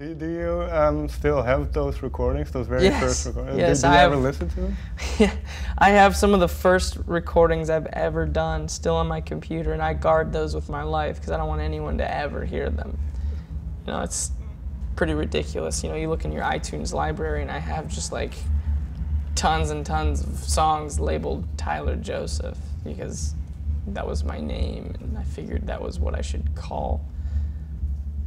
Do you still have those recordings, those very first recordings? Yes, did you ever listen to them? Yeah, I have some of the first recordings I've ever done still on my computer, and I guard those with my life because I don't want anyone to ever hear them. You know, it's pretty ridiculous. You know, you look in your iTunes library, and I have just like tons and tons of songs labeled Tyler Joseph because that was my name, and I figured that was what I should call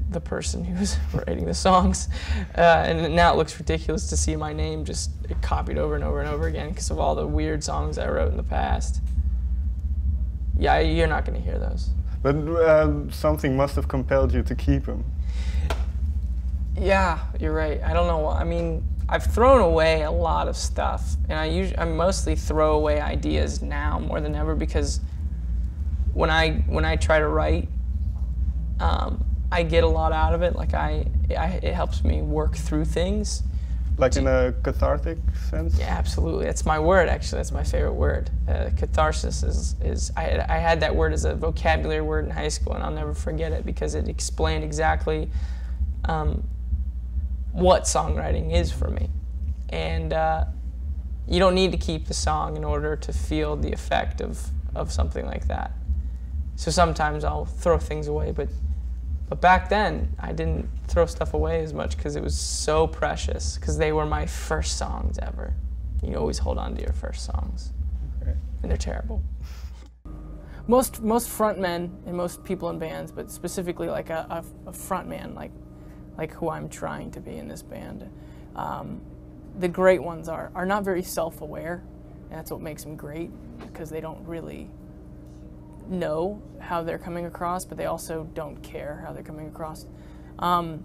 the person who was writing the songs. And now it looks ridiculous to see my name just copied over and over and over again because of all the weird songs I wrote in the past. Yeah, you're not going to hear those. But something must have compelled you to keep them. Yeah, you're right. I don't know why. I mean, I've thrown away a lot of stuff, and I mostly throw away ideas now more than ever because when I try to write, I get a lot out of it. Like it helps me work through things. Like in a cathartic sense? Yeah, absolutely. That's my word, actually. That's my favorite word. Catharsis is I had that word as a vocabulary word in high school, and I'll never forget it because it explained exactly what songwriting is for me. And you don't need to keep the song in order to feel the effect of something like that. So sometimes I'll throw things away, but back then, I didn't throw stuff away as much because it was so precious, because they were my first songs ever. You always hold on to your first songs, okay. And they're terrible. Most frontmen and most people in bands, but specifically like a frontman, like who I'm trying to be in this band, the great ones are not very self-aware, and that's what makes them great, because they don't really know how they're coming across, but they also don't care how they're coming across. I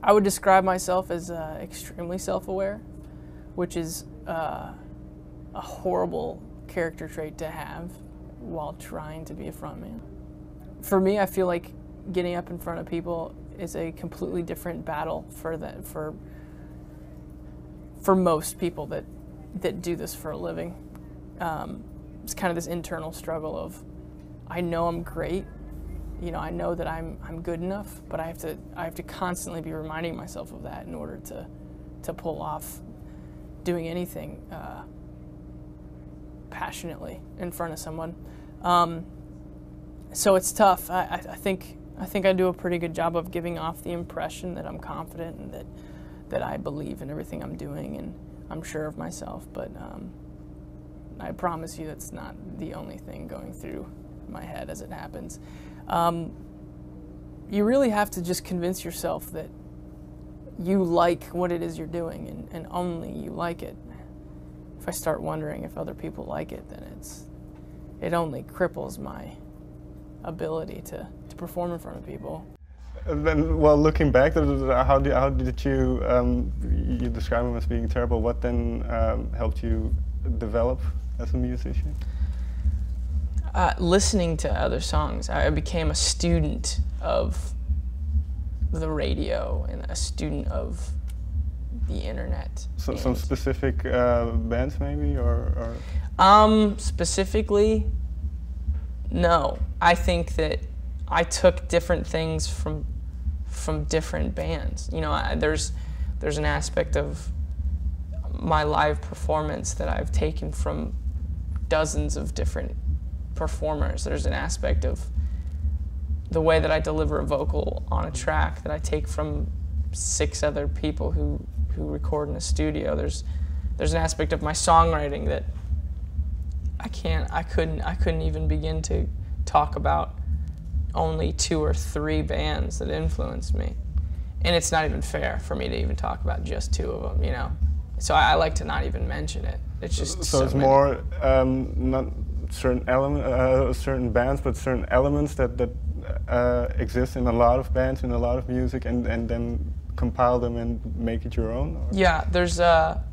would describe myself as extremely self-aware, which is a horrible character trait to have while trying to be a frontman. For me, I feel like getting up in front of people is a completely different battle for most people that do this for a living. It's kind of this internal struggle of, I know I'm great, you know, I know that I'm good enough, but I have to constantly be reminding myself of that in order to pull off doing anything passionately in front of someone. So it's tough. I think I do a pretty good job of giving off the impression that I'm confident and that I believe in everything I'm doing and I'm sure of myself, but I promise you that's not the only thing going through my head as it happens. You really have to just convince yourself that you like what it is you're doing and only you like it. If I start wondering if other people like it, then it only cripples my ability to perform in front of people. And then, well, looking back, how did you, you describe him as being terrible, what then helped you develop as a musician? Listening to other songs. I became a student of the radio and a student of the internet. So, some specific bands maybe, or? Specifically, no. I think that I took different things from different bands. You know, there's an aspect of my live performance that I've taken from dozens of different performers. There's an aspect of the way that I deliver a vocal on a track that I take from 6 other people who record in a studio. There's an aspect of my songwriting that I couldn't even begin to talk about only 2 or 3 bands that influenced me. And it's not even fair for me to even talk about just 2 of them, you know. So I like to not even mention it. It's just so it's many. More not certain bands, but certain elements that exist in a lot of bands, in a lot of music, and then compile them and make it your own? Or? Yeah, there's for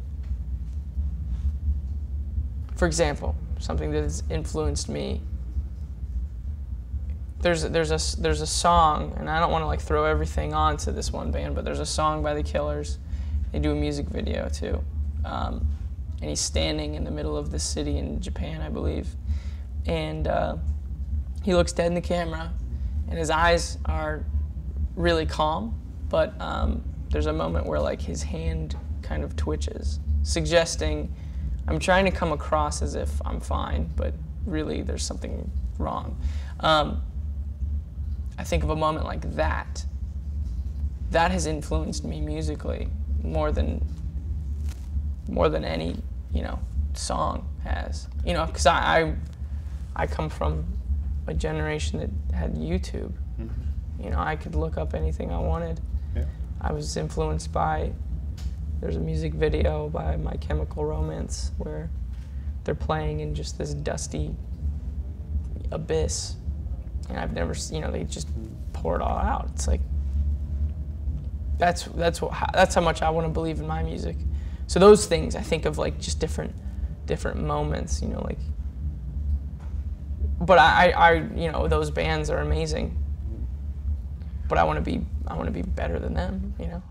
example, something that has influenced me. There's a song, and I don't want to like throw everything onto this one band, but there's a song by the Killers. They do a music video too, and he's standing in the middle of the city in Japan, I believe, and he looks dead in the camera, and his eyes are really calm, but there's a moment where like his hand kind of twitches, suggesting I'm trying to come across as if I'm fine, but really there's something wrong. I think of a moment like that. That has influenced me musically more than any, you know, song has. You know, because I come from a generation that had YouTube. You know, I could look up anything I wanted. Yeah. I was influenced by, there's a music video by My Chemical Romance where they're playing in just this dusty abyss, and I've never, you know, they just pour it all out. It's like, that's how much I want to believe in my music. So those things, I think of like just different moments, you know, like, but I you know, those bands are amazing, but I want to be better than them, you know.